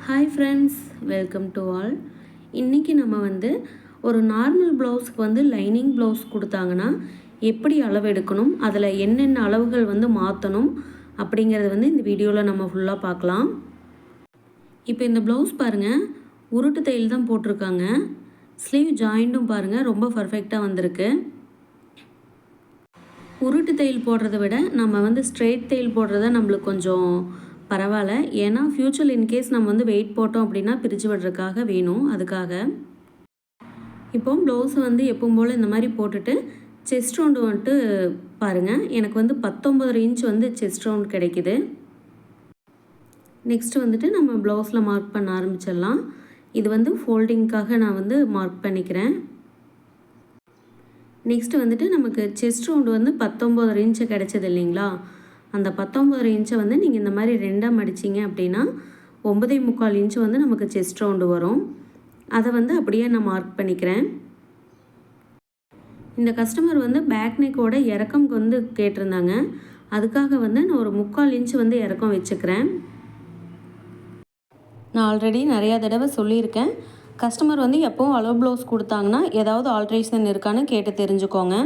Hi friends, welcome to all. இன்றைக்கி நம்ம வந்து ஒரு நார்மல் ப்ளவுஸ்க்கு வந்து லைனிங் ப்ளவுஸ் கொடுத்தாங்கன்னா எப்படி அளவு எடுக்கணும், அதில் என்னென்ன அளவுகள் வந்து மாற்றணும் அப்படிங்கிறது வந்து இந்த வீடியோவில் நம்ம ஃபுல்லாக பார்க்கலாம். இப்போ இந்த ப்ளவுஸ் பாருங்கள், உருட்டு தையல் தான் போட்டிருக்காங்க. ஸ்லீவ் ஜாயிண்ட்டும் பாருங்கள் ரொம்ப பர்ஃபெக்டாக வந்திருக்கு. உருட்டு தையல் போடுறத விட நம்ம வந்து ஸ்ட்ரெயிட் தையல் போடுறத நம்மளுக்கு கொஞ்சம் பரவாயில்ல. ஏன்னா ஃப்யூச்சரில் இன்கேஸ் நம்ம வந்து வெயிட் போட்டோம் அப்படின்னா பிரித்து விடுறதுக்காக வேணும். அதுக்காக இப்போ ப்ளவுஸை வந்து எப்பவும் போல் இந்த மாதிரி போட்டுட்டு செஸ்ட் ரவுண்டு வந்துட்டு பாருங்கள், எனக்கு வந்து 19 இன்ச் வந்து செஸ்ட் ரவுண்ட் கிடைக்குது. நெக்ஸ்ட்டு வந்துட்டு நம்ம ப்ளவுஸில் மார்க் பண்ண ஆரம்பிச்சிடலாம். இது வந்து ஃபோல்டிங்க்காக நான் வந்து மார்க் பண்ணிக்கிறேன். நெக்ஸ்ட்டு வந்துட்டு நமக்கு செஸ்ட் ரவுண்டு வந்து 19 இன்ச்சு கிடைச்சது இல்லைங்களா, அந்த 19 இன்ச்சை வந்து நீங்கள் இந்த மாதிரி ரெண்டாக மடிச்சிங்க அப்படின்னா 9.25 இன்ச்சு வந்து நமக்கு செஸ்ட் ரவுண்டு வரும். அதை வந்து அப்படியே நான் மார்க் பண்ணிக்கிறேன். இந்த கஸ்டமர் வந்து பேக் நெக்கோட இறக்கம் வந்து கேட்டிருந்தாங்க. அதுக்காக வந்து நான் ஒரு 3/4 இன்ச்சு வந்து இறக்கம் வச்சுக்கிறேன். நான் ஆல்ரெடி நிறையா தடவை சொல்லியிருக்கேன், கஸ்டமர் வந்து எப்போவும் அளவு ப்ளவுஸ் கொடுத்தாங்கன்னா ஏதாவது ஆல்ட்ரேஷன் இருக்கான்னு கேட்டு தெரிஞ்சுக்கோங்க.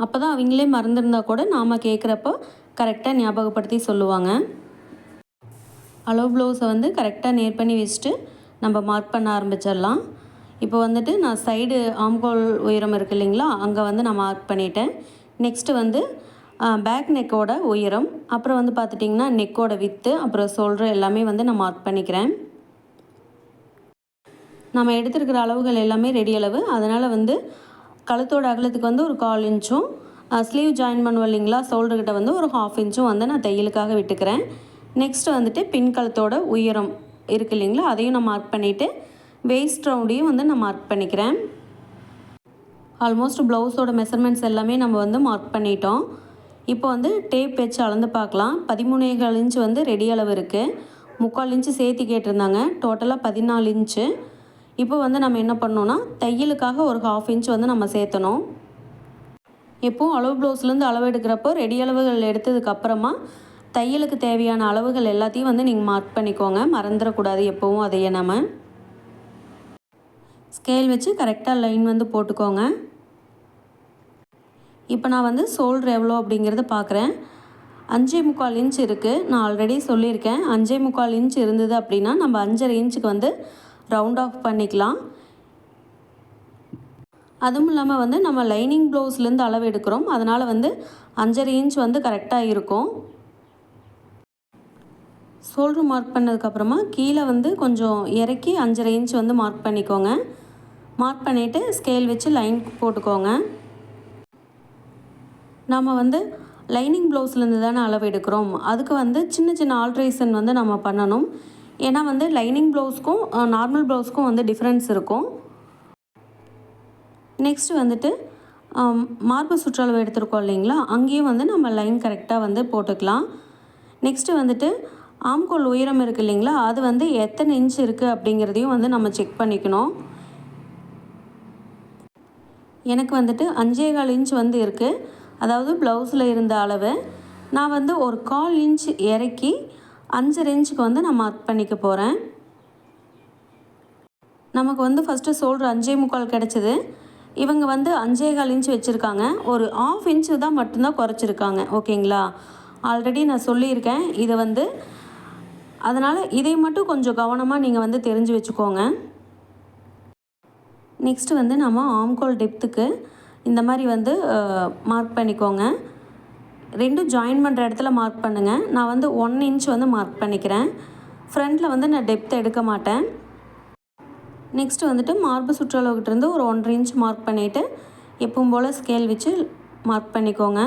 அப்போ தான் அவங்களே மறந்துருந்தா கூட நாம் கேட்குறப்போ கரெக்டாக ஞாபகப்படுத்தி சொல்லுவாங்க. அளவு ப்ளவுஸை வந்து கரெக்டாக நேர் பண்ணி வச்சுட்டு நம்ம மார்க் பண்ண ஆரம்பிச்சிடலாம். இப்போ வந்துட்டு நான் சைடு ஆம்கோல் உயரம் இருக்குது இல்லைங்களா, அங்கே வந்து நான் மார்க் பண்ணிட்டேன். நெக்ஸ்ட்டு வந்து பேக் நெக்கோட உயரம், அப்புறம் வந்து பார்த்துட்டிங்கன்னா நெக்கோட வித்து, அப்புறம் ஷோல்டர் எல்லாமே வந்து நான் மார்க் பண்ணிக்கிறேன். நம்ம எடுத்துருக்கிற அளவுகள் எல்லாமே ரெடி அளவு. அதனால் வந்து கழுத்தோட அகலத்துக்கு வந்து ஒரு 1/4 இன்ச்சும், ஸ்லீவ் ஜாயின் பண்ணுவோம் இல்லைங்களா, ஷோல்டர்கிட்ட வந்து ஒரு 1/2 இன்ச்சும் வந்து நான் தையலுக்காக விட்டுக்கிறேன். நெக்ஸ்ட்டு வந்துட்டு பின் கழுத்தோட உயரம் இருக்குது இல்லைங்களா, அதையும் நான் மார்க் பண்ணிவிட்டு வேஸ்ட் ரவுண்டையும் வந்து நான் மார்க் பண்ணிக்கிறேன். ஆல்மோஸ்ட் ப்ளவுஸோட மெஷர்மெண்ட்ஸ் எல்லாமே நம்ம வந்து மார்க் பண்ணிட்டோம். இப்போ வந்து டேப் வச்சு அளந்து பார்க்கலாம். 13.25 இன்ச்சு வந்து ரெடி அளவு இருக்குது. 3/4 இன்ச்சு சேர்த்து கேட்டிருந்தாங்க. டோட்டலாக 14 இன்ச்சு. இப்போ வந்து நம்ம என்ன பண்ணோன்னா தையலுக்காக ஒரு 1/2 இன்ச் வந்து நம்ம சேர்த்தணும். எப்போவும் அளவு ப்ளவுஸ்லேருந்து அளவு எடுக்கிறப்போ ரெடி அளவுகள் எடுத்ததுக்கப்புறமா தையலுக்கு தேவையான அளவுகள் எல்லாத்தையும் வந்து நீங்கள் மார்க் பண்ணிக்கோங்க. மறந்துடக்கூடாது எப்போவும் அதையே. நம்ம ஸ்கேல் வச்சு கரெக்டாக லைன் வந்து போட்டுக்கோங்க. இப்போ நான் வந்து ஷோல்டர் எவ்வளோ அப்படிங்கிறத பார்க்குறேன். 5.25 இன்ச் இருக்குது. நான் ஆல்ரெடி சொல்லியிருக்கேன், 5.25 இன்ச் இருந்தது அப்படின்னா நம்ம 5.5 இன்ச்சுக்கு வந்து ரவுண்ட் ஆஃப் பண்ணிக்கலாம். அதுவும் இல்லாமல் வந்து நம்ம லைனிங் ப்ளவுஸ்லேருந்து அளவு எடுக்கிறோம், அதனால் வந்து 5.5 இன்ச் வந்து கரெக்டாக இருக்கும். ஷோல்டர் மார்க் பண்ணதுக்கப்புறமா கீழே வந்து கொஞ்சம் இறக்கி 5.5 இன்ச் வந்து மார்க் பண்ணிக்கோங்க. மார்க் பண்ணிவிட்டு ஸ்கேல் வச்சு லைன் போட்டுக்கோங்க. நாம் வந்து லைனிங் ப்ளவுஸ்லேருந்து தானே அளவு எடுக்கிறோம், அதுக்கு வந்து சின்ன சின்ன ஆல்ட்ரேஷன் வந்து நம்ம பண்ணணும். ஏன்னா வந்து லைனிங் ப்ளவுஸ்க்கும் நார்மல் ப்ளவுஸ்க்கும் வந்து டிஃப்ரென்ஸ் இருக்கும். நெக்ஸ்ட்டு வந்துட்டு மார்பு சுற்றளவு எடுத்துருக்கோம் இல்லைங்களா, அங்கேயும் வந்து நம்ம லைன் கரெக்டாக வந்து போட்டுக்கலாம். நெக்ஸ்ட்டு வந்துட்டு ஆம்கோல் உயரம் இருக்குது இல்லைங்களா, அது வந்து எத்தனை இன்ச் இருக்குது அப்படிங்கிறதையும் வந்து நம்ம செக் பண்ணிக்கணும். எனக்கு வந்துட்டு 5.25 இன்ச் வந்து இருக்குது. அதாவது ப்ளவுஸில் இருந்த அளவு நான் வந்து ஒரு 1/4 இன்ச் இறக்கி 5.5 இன்ச்சுக்கு வந்து நான் மார்க் பண்ணிக்க போகிறேன். நமக்கு வந்து ஃபஸ்ட்டு ஷோல்டர் 5.25 கிடச்சிது. இவங்க வந்து 5.25 இன்ச் வச்சுருக்காங்க. ஒரு 1/2 இன்ச்சு தான் மட்டும்தான் குறைச்சிருக்காங்க. ஓகேங்களா, ஆல்ரெடி நான் சொல்லியிருக்கேன் இதை வந்து. அதனால் இதை மட்டும் கொஞ்சம் கவனமாக நீங்கள் வந்து தெரிஞ்சு வச்சுக்கோங்க. நெக்ஸ்ட்டு வந்து நம்ம ஆம்கோல் டெப்த்துக்கு இந்த மாதிரி வந்து மார்க் பண்ணிக்கோங்க. ரெண்டும் ஜாயின் பண்ணுற இடத்துல மார்க் பண்ணுங்கள். நான் வந்து 1 இன்ச் வந்து மார்க் பண்ணிக்கிறேன். ஃப்ரண்ட்டில் வந்து நான் டெப்த் எடுக்க மாட்டேன். நெக்ஸ்ட்டு வந்துட்டு மார்பு சுற்றளவுக்கிட்டேருந்து ஒரு 1.5 இன்ச் மார்க் பண்ணிவிட்டு எப்பவும் போல் ஸ்கேல் வச்சு மார்க் பண்ணிக்கோங்க.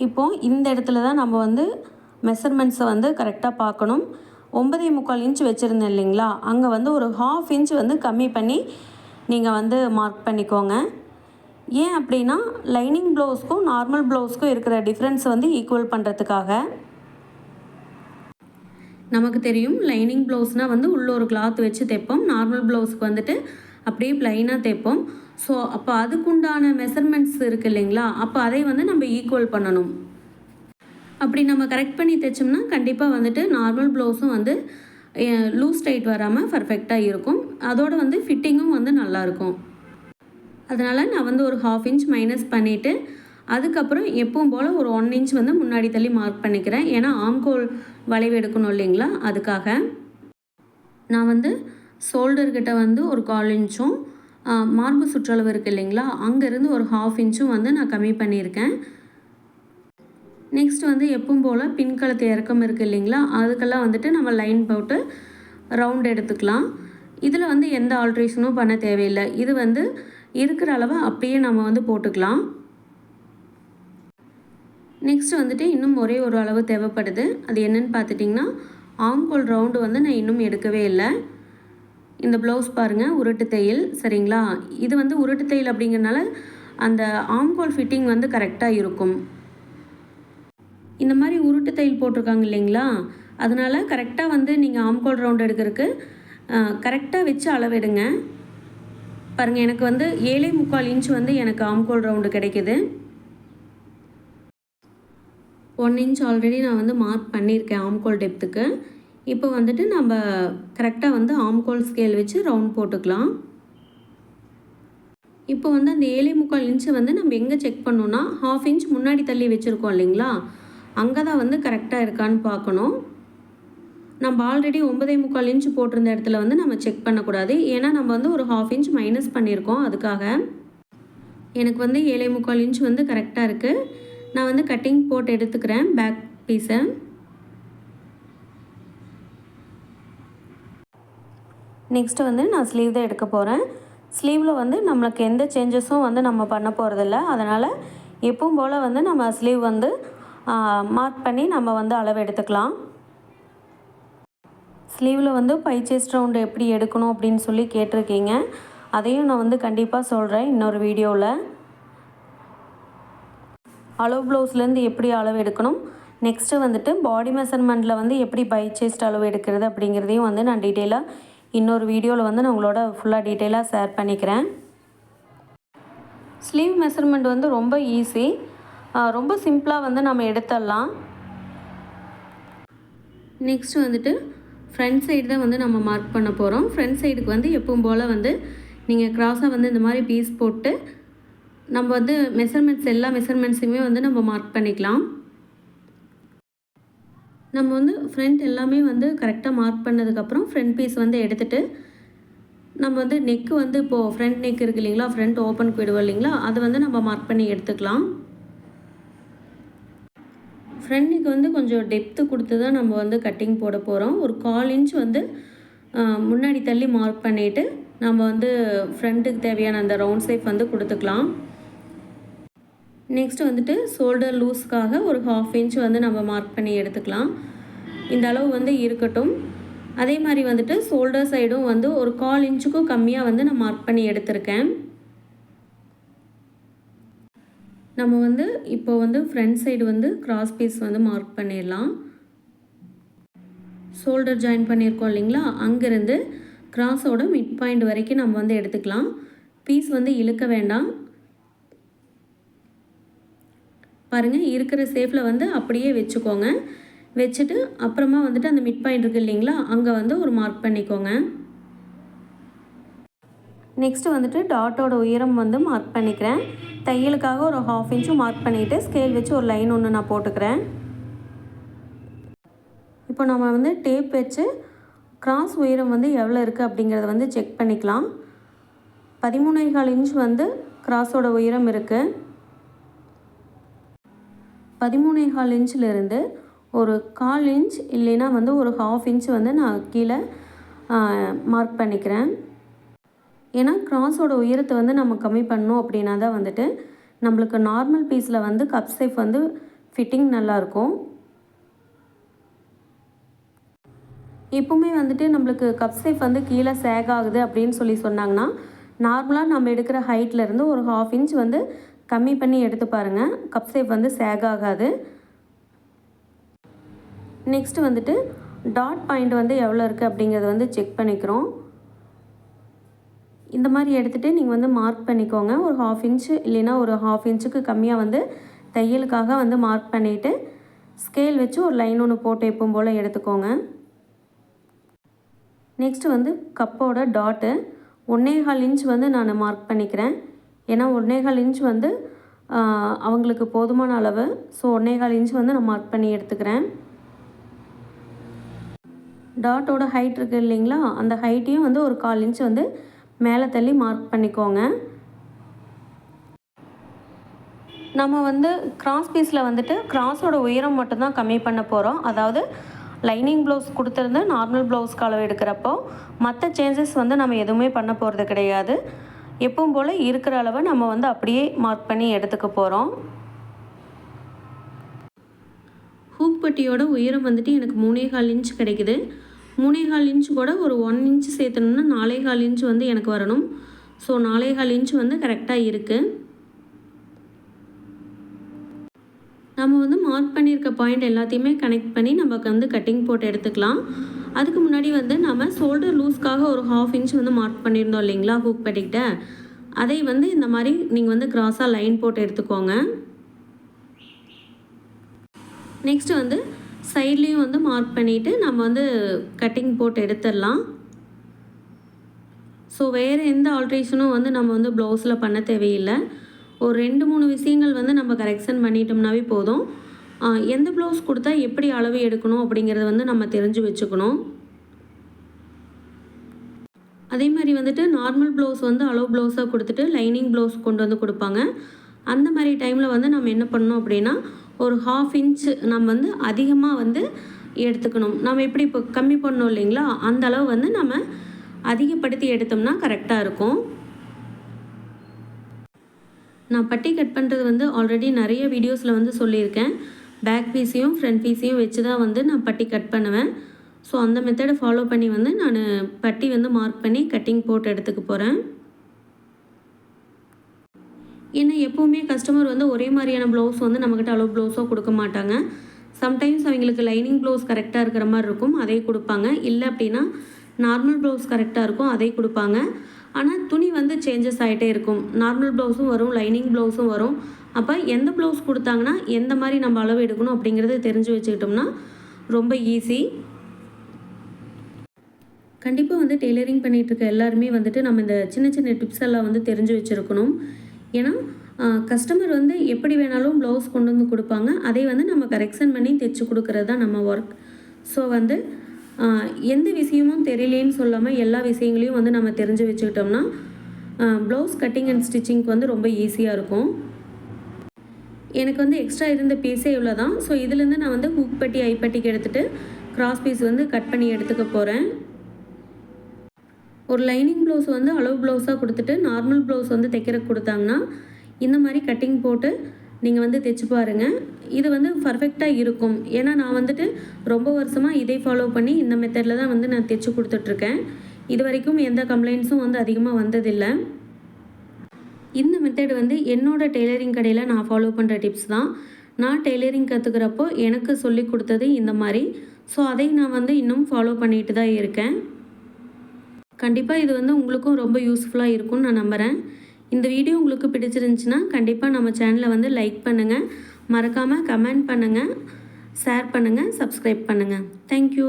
இப்போது இந்த இடத்துல தான் நம்ம வந்து மெஷர்மெண்ட்ஸை வந்து கரெக்டாக பார்க்கணும். 9.25 இன்ச் வச்சுருந்தேன் இல்லைங்களா, அங்கே வந்து ஒரு 1/2 இன்ச் வந்து கம்மி பண்ணி நீங்கள் வந்து மார்க் பண்ணிக்கோங்க. ஏன் அப்படின்னா லைனிங் ப்ளவுஸ்க்கும் நார்மல் ப்ளவுஸ்க்கும் இருக்கிற டிஃப்ரென்ஸ் வந்து ஈக்குவல் பண்ணுறதுக்காக. நமக்கு தெரியும் லைனிங் ப்ளவுஸ்னால் வந்து உள்ள ஒரு கிளாத் வச்சு தைப்போம், நார்மல் ப்ளவுஸ்க்கு வந்துட்டு அப்படியே ப்ளைனாக தைப்போம். ஸோ அப்போ அதுக்குண்டான மெஷர்மெண்ட்ஸ் இருக்குது இல்லைங்களா, அப்போ அதை வந்து நம்ம ஈக்குவல் பண்ணணும். அப்படி நம்ம கரெக்ட் பண்ணி தைச்சோம்னா கண்டிப்பாக வந்துட்டு நார்மல் ப்ளவுஸும் வந்து லூஸ் டைட் வராமல் பர்ஃபெக்டாக இருக்கும். அதோடு வந்து ஃபிட்டிங்கும் வந்து நல்லாயிருக்கும். அதனால் நான் வந்து ஒரு 1/2 இன்ச் மைனஸ் பண்ணிவிட்டு அதுக்கப்புறம் எப்பவும் போல் ஒரு 1 இன்ச் வந்து முன்னாடி தள்ளி மார்க் பண்ணிக்கிறேன். ஏன்னா ஆம்கோல் வளைவு எடுக்கணும் இல்லைங்களா, அதுக்காக. நான் வந்து ஷோல்டர்கிட்ட வந்து ஒரு 1/4 இன்ச்சும் மார்பு சுற்றளவு இருக்குது இல்லைங்களா, அங்கேருந்து ஒரு 1/2 இன்ச்சும் வந்து நான் கம்மி பண்ணியிருக்கேன். நெக்ஸ்ட் வந்து எப்பவும் போல் பின்கழுத்து இறக்கம் இருக்குது இல்லைங்களா, அதுக்கெல்லாம் வந்துட்டு நம்ம லைன் போட்டு ரவுண்ட் எடுத்துக்கலாம். இதில் வந்து எந்த ஆல்ட்ரேஷனும் பண்ண தேவையில்லை. இது வந்து இருக்கிற அளவை அப்படியே நம்ம வந்து போட்டுக்கலாம். நெக்ஸ்ட் வந்துட்டு இன்னும் ஒரே ஒரு அளவு தேவைப்படுது. அது என்னென்னு பார்த்துட்டிங்கன்னா, ஆம்கோல் ரவுண்டு வந்து நான் இன்னும் எடுக்கவே இல்லை. இந்த ப்ளவுஸ் பாருங்கள், உருட்டு தையல் சரிங்களா. இது வந்து உருட்டு தையல் அப்படிங்கிறனால அந்த ஆம்கோல் ஃபிட்டிங் வந்து கரெக்டாக இருக்கும். இந்த மாதிரி உருட்டு தையல் போட்டிருக்காங்க இல்லைங்களா, அதனால் கரெக்டாக வந்து நீங்கள் ஆம்கோல் ரவுண்ட் எடுக்கிறதுக்கு கரெக்டாக வச்சு அளவெடுங்க. பாருங்கள், எனக்கு வந்து 7.25 இன்ச் வந்து எனக்கு ஆம்கோல் ரவுண்டு கிடைக்கிது. 1 இன்ச் ஆல்ரெடி நான் வந்து மார்க் பண்ணியிருக்கேன் ஆம்கோல் டெப்த்துக்கு. இப்போ வந்துட்டு நம்ம கரெக்டாக வந்து ஆம்கோல் ஸ்கேல் வச்சு ரவுண்ட் போட்டுக்கலாம். இப்போ வந்து அந்த 7.25 இன்ச்சை வந்து நம்ம எங்கே செக் பண்ணோன்னா, 1/2 இன்ச் முன்னாடி தள்ளி வச்சுருக்கோம் இல்லைங்களா, அங்கே தான் வந்து கரெக்டாக இருக்கான்னு பார்க்கணும். நம்ம ஆல்ரெடி 9.25 இன்ச் போட்டிருந்த இடத்துல வந்து நம்ம செக் பண்ணக்கூடாது. ஏன்னா நம்ம வந்து ஒரு 1/2 இன்ச் மைனஸ் பண்ணியிருக்கோம். அதுக்காக எனக்கு வந்து 7.25 இன்ச் வந்து கரெக்டாக இருக்குது. நான் வந்து கட்டிங் போட்டு எடுத்துக்கிறேன் பேக் பீஸை. நெக்ஸ்ட்டு வந்து நான் ஸ்லீவ் தான் எடுக்க போகிறேன். ஸ்லீவில் வந்து நம்மளுக்கு எந்த சேஞ்சஸும் வந்து நம்ம பண்ண போகிறதில்ல. அதனால் எப்பவும் போல் வந்து நம்ம ஸ்லீவ் வந்து மார்க் பண்ணி நம்ம வந்து அளவு எடுத்துக்கலாம். ஸ்லீவில் வந்து பை செஸ்ட் ரவுண்டு எப்படி எடுக்கணும் அப்படின்னு சொல்லி கேட்டிருக்கீங்க. அதையும் நான் வந்து கண்டிப்பாக சொல்கிறேன் இன்னொரு வீடியோவில். அளவு ப்ளவுஸ்லேருந்து எப்படி அளவு எடுக்கணும், நெக்ஸ்ட்டு வந்துட்டு பாடி மெஷர்மெண்ட்டில் வந்து எப்படி பை செஸ்ட் அளவு எடுக்கிறது அப்படிங்கிறதையும் வந்து நான் டீட்டெயிலாக இன்னொரு வீடியோவில் வந்து நான் உங்களோட ஃபுல்லாக டீட்டெயிலாக ஷேர் பண்ணிக்கிறேன். ஸ்லீவ் மெஷர்மெண்ட் வந்து ரொம்ப ஈஸி, ரொம்ப சிம்பிளாக வந்து நம்ம எடுத்துடலாம். நெக்ஸ்ட்டு வந்துட்டு ஃப்ரண்ட் சைடு தான் வந்து நம்ம மார்க் பண்ண போகிறோம். ஃப்ரண்ட் சைடுக்கு வந்து எப்பவும் போல் வந்து நீங்கள் க்ராஸாக வந்து இந்த மாதிரி பீஸ் போட்டு நம்ம வந்து மெஷர்மெண்ட்ஸ் எல்லா மெஷர்மெண்ட்ஸுமே வந்து நம்ம மார்க் பண்ணிக்கலாம். நம்ம வந்து ஃப்ரண்ட் எல்லாமே வந்து கரெக்டாக மார்க் பண்ணதுக்கப்புறம் ஃப்ரண்ட் பீஸ் வந்து எடுத்துகிட்டு நம்ம வந்து நெக்கு வந்து இப்போது ஃப்ரண்ட் நெக் இருக்குது இல்லைங்களா, ஃப்ரண்ட் ஓப்பனுக்கு விடுவோம் இல்லைங்களா, அதை வந்து நம்ம மார்க் பண்ணி எடுத்துக்கலாம். ஃப்ரண்ட் நெக் வந்து கொஞ்சம் டெப்த்து கொடுத்து தான் நம்ம வந்து கட்டிங் போட போகிறோம். ஒரு 1/4 இன்ச் வந்து முன்னாடி தள்ளி மார்க் பண்ணிவிட்டு நம்ம வந்து ஃப்ரண்ட்டுக்கு தேவையான அந்த ரவுண்ட் ஷேப் வந்து கொடுத்துக்கலாம். நெக்ஸ்ட் வந்துட்டு ஷோல்டர் லூஸ்க்காக ஒரு 1/2 இன்ச் வந்து நம்ம மார்க் பண்ணி எடுத்துக்கலாம். இந்த அளவு வந்து இருக்கட்டும். அதே மாதிரி வந்துட்டு ஷோல்டர் சைடும் வந்து ஒரு 1/4 இன்ச்சுக்கும் கம்மியாக வந்து நான் மார்க் பண்ணி எடுத்திருக்கேன். நம்ம வந்து இப்போ வந்து ஃப்ரண்ட் சைடு வந்து கிராஸ் பீஸ் வந்து மார்க் பண்ணிடலாம். ஷோல்டர் ஜாயின் பண்ணியிருக்கோம் இல்லைங்களா, அங்கேருந்து கிராஸோட மிட் பாயிண்ட் வரைக்கும் நம்ம வந்து எடுத்துக்கலாம். பீஸ் வந்து இழுக்க வேண்டாம். பாருங்கள், இருக்கிற ஷேப்பில் வந்து அப்படியே வச்சுக்கோங்க. வச்சுட்டு அப்புறமா வந்துட்டு அந்த மிட் பாயிண்ட் இருக்குது இல்லைங்களா, அங்கே வந்து ஒரு மார்க் பண்ணிக்கோங்க. நெக்ஸ்ட்டு வந்துட்டு டாட்டோட உயரம் வந்து மார்க் பண்ணிக்கிறேன். தையலுக்காக ஒரு 1/2 இன்ச்சும் மார்க் பண்ணிவிட்டு ஸ்கேல் வச்சு ஒரு லைன் ஒன்று நான் போட்டுக்கிறேன். இப்போ நம்ம வந்து டேப் வச்சு கிராஸ் உயரம் வந்து எவ்வளோ இருக்குது அப்படிங்கிறத வந்து செக் பண்ணிக்கலாம். 13.25 இன்ச் வந்து கிராஸோட உயரம் இருக்குது. 13.25 இன்ச்சிலிருந்து ஒரு 1/4 இன்ச் இல்லைன்னா வந்து ஒரு 1/2 இன்ச் வந்து நான் கீழே மார்க் பண்ணிக்கிறேன். ஏன்னா கிராஸோட உயரத்தை வந்து நம்ம கம்மி பண்ணோம் அப்படின்னா தான் வந்துட்டு நம்மளுக்கு நார்மல் பீஸில் வந்து கப் ஷேப் வந்து ஃபிட்டிங் நல்லாயிருக்கும். எப்பவுமே வந்துட்டு நம்மளுக்கு கப் ஷேப் வந்து கீழே சேக் ஆகுது அப்படின்னு சொல்லி சொன்னாங்கன்னா, நார்மலாக நம்ம எடுக்கிற ஹைட்லேருந்து ஒரு 1/2 இன்ச் வந்து கம்மி பண்ணி எடுத்து பாருங்கள். கப் ஷேப் வந்து சேக் ஆகாது. நெக்ஸ்ட்டு வந்துட்டு டாட் பாயிண்ட் வந்து எவ்வளோ இருக்குது அப்படிங்கிறத வந்து செக் பண்ணிக்கிறோம். இந்த மாதிரி எடுத்துகிட்டு நீங்கள் வந்து மார்க் பண்ணிக்கோங்க. ஒரு 1/2 இன்ச்சு இல்லைன்னா ஒரு 1/2 இன்ச்சுக்கு கம்மியாக வந்து தையலுக்காக வந்து மார்க் பண்ணிவிட்டு ஸ்கேல் வச்சு ஒரு லைன் ஒன்று போட்டு எப்பவும் போல் எடுத்துக்கோங்க. நெக்ஸ்ட்டு வந்து கப்போட டாட்டு 1.25 இன்ச் வந்து நான் மார்க் பண்ணிக்கிறேன். ஏன்னா 1.25 இன்ச் வந்து அவங்களுக்கு போதுமான அளவு. ஸோ 1.25 இன்ச் வந்து நான் மார்க் பண்ணி எடுத்துக்கிறேன். டாட்டோட ஹைட் இருக்குது இல்லைங்களா, அந்த ஹைட்டையும் வந்து ஒரு 1/4 இன்ச் வந்து மேலே தள்ளி மார்க் பண்ணிக்கோங்க. நம்ம வந்து கிராஸ் பீஸில் வந்துட்டு கிராஸோட உயரம் மட்டும்தான் கம்மி பண்ண போகிறோம். அதாவது லைனிங் ப்ளவுஸ் கொடுத்துருந்து நார்மல் ப்ளவுஸ்க்கு அளவு எடுக்கிறப்போ மற்ற சேஞ்சஸ் வந்து நம்ம எதுவுமே பண்ண போகிறது கிடையாது. எப்பவும் போல் இருக்கிற அளவை நம்ம வந்து அப்படியே மார்க் பண்ணி எடுத்துக்க போகிறோம். ஹூக் பட்டியோட உயரம் வந்துட்டு எனக்கு 3.25 இன்ச் கிடைக்குது. 3.25 இன்ச் கூட ஒரு 1 இன்ச் சேர்த்தணும்னா 4.25 இன்ச் வந்து எனக்கு வரணும். ஸோ 4.25 இன்ச் வந்து கரெக்டாக இருக்குது. நம்ம வந்து மார்க் பண்ணியிருக்க பாயிண்ட் எல்லாத்தையுமே கனெக்ட் பண்ணி நமக்கு வந்து கட்டிங் போட்டு எடுத்துக்கலாம். அதுக்கு முன்னாடி வந்து நம்ம ஷோல்டர் லூஸ்க்காக ஒரு 1/2 இன்ச் வந்து மார்க் பண்ணியிருந்தோம் இல்லைங்களா ஹூக் பட்டிக்கிட்ட, அதை வந்து இந்த மாதிரி நீங்கள் வந்து கிராஸாக லைன் போட்டு எடுத்துக்கோங்க. நெக்ஸ்ட்டு வந்து சைட்லேயும் வந்து மார்க் பண்ணிவிட்டு நம்ம வந்து கட்டிங் போட்டு எடுத்துடலாம். ஸோ வேறு எந்த ஆல்ட்ரேஷனும் வந்து நம்ம வந்து ப்ளவுஸில் பண்ண தேவையில்லை. ஒரு 2-3 விஷயங்கள் வந்து நம்ம கரெக்ஷன் பண்ணிட்டோம்னாவே போதும். எந்த ப்ளவுஸ் கொடுத்தா எப்படி அளவு எடுக்கணும் அப்படிங்கிறத வந்து நம்ம தெரிஞ்சு வச்சுக்கணும். அதே மாதிரி வந்துட்டு நார்மல் ப்ளவுஸ் வந்து அளவு ப்ளவுஸாக கொடுத்துட்டு லைனிங் ப்ளவுஸ் கொண்டு வந்து கொடுப்பாங்க. அந்த மாதிரி டைமில் வந்து நம்ம என்ன பண்ணணும் அப்படின்னா ஒரு 1/2 இன்ச் நம்ம வந்து அதிகமாக வந்து எடுத்துக்கணும். நம்ம எப்படி இப்போ கம்மி பண்ணோம் இல்லைங்களா, அந்த அளவு வந்து நம்ம அதிகப்படுத்தி எடுத்தோம்னா கரெக்டாக இருக்கும். நான் பட்டி கட் பண்ணுறது வந்து ஆல்ரெடி நிறைய வீடியோஸில் வந்து சொல்லியிருக்கேன். பேக் பீஸையும் ஃப்ரண்ட் பீஸையும் வச்சு தான் வந்து நான் பட்டி கட் பண்ணுவேன். ஸோ அந்த மெத்தடை ஃபாலோ பண்ணி வந்து நான் பட்டி வந்து மார்க் பண்ணி கட்டிங் போட்டு எடுத்துக்க போகிறேன். ஏன்னா எப்போவுமே கஸ்டமர் வந்து ஒரே மாதிரியான ப்ளவுஸ் வந்து நம்மக்கிட்ட அளவு ப்ளவுஸோ கொடுக்க மாட்டாங்க. சம்டைம்ஸ் அவங்களுக்கு லைனிங் ப்ளவுஸ் கரெக்டாக இருக்கிற மாதிரி இருக்கும், அதை கொடுப்பாங்க. இல்லை அப்படின்னா நார்மல் ப்ளவுஸ் கரெக்டாக இருக்கும், அதை கொடுப்பாங்க. ஆனால் துணி வந்து சேஞ்சஸ் ஆகிட்டே இருக்கும். நார்மல் ப்ளவுஸும் வரும், லைனிங் ப்ளவுஸும் வரும். அப்போ எந்த ப்ளவுஸ் கொடுத்தாங்கன்னா எந்த மாதிரி நம்ம அளவு எடுக்கணும் அப்படிங்கிறத தெரிஞ்சு வச்சுக்கிட்டோம்னா ரொம்ப ஈஸி. கண்டிப்பாக வந்து டெய்லரிங் பண்ணிகிட்ருக்க எல்லாருமே வந்துட்டு நம்ம இந்த சின்ன சின்ன டிப்ஸ் எல்லாம் வந்து தெரிஞ்சு வச்சுருக்கணும். ஏன்னா கஸ்டமர் வந்து எப்படி வேணாலும் ப்ளவுஸ் கொண்டு வந்து கொடுப்பாங்க. அதை வந்து நம்ம கரெக்ஷன் பண்ணி தைச்சி கொடுக்குறது தான் நம்ம ஒர்க். ஸோ வந்து எந்த விஷயமும் தெரியலேன்னு சொல்லாமல் எல்லா விஷயங்களையும் வந்து நம்ம தெரிஞ்சு வச்சுக்கிட்டோம்னா ப்ளவுஸ் கட்டிங் அண்ட் ஸ்டிச்சிங்க்கு வந்து ரொம்ப ஈஸியாக இருக்கும். எனக்கு வந்து எக்ஸ்ட்ரா இருந்த பீஸே இவ்வளோ தான். ஸோ இதுலேருந்து நான் வந்து ஹூக் பட்டி ஐப்பட்டிக்கு எடுத்துகிட்டு கிராஸ் பீஸ் வந்து கட் பண்ணி எடுத்துக்க போகிறேன். ஒரு லைனிங் ப்ளவுஸ் வந்து அளவு ப்ளவுஸாக கொடுத்துட்டு நார்மல் ப்ளவுஸ் வந்து தைக்கிறதுக்கு கொடுத்தாங்கன்னா இந்த மாதிரி கட்டிங் போட்டு நீங்கள் வந்து தைச்சி பாருங்கள். இது வந்து பர்ஃபெக்டாக இருக்கும். ஏன்னா நான் வந்துட்டு ரொம்ப வருஷமாக இதை ஃபாலோ பண்ணி இந்த மெத்தடில் தான் வந்து நான் தைச்சி கொடுத்துட்ருக்கேன். இது வரைக்கும் எந்த கம்ப்ளைண்ட்ஸும் வந்து அதிகமாக வந்ததில்லை. இந்த மெத்தட் வந்து என்னோடய டெய்லரிங் கடையில் நான் ஃபாலோ பண்ணுற டிப்ஸ் தான். நான் டெய்லரிங் கற்றுக்கிறப்போ எனக்கு சொல்லி கொடுத்தது இந்த மாதிரி. ஸோ அதை நான் வந்து இன்னும் ஃபாலோ பண்ணிட்டு தான் இருக்கேன். கண்டிப்பாக இது வந்து உங்களுக்கும் ரொம்ப யூஸ்ஃபுல்லாக இருக்கும்னு நான் நம்புகிறேன். இந்த வீடியோ உங்களுக்கு பிடிச்சிருந்துச்சுன்னா கண்டிப்பாக நம்ம சேனலை வந்து லைக் பண்ணுங்கள், மறக்காமல் கமெண்ட் பண்ணுங்கள், ஷேர் பண்ணுங்கள், சப்ஸ்கிரைப் பண்ணுங்கள். தேங்க்யூ.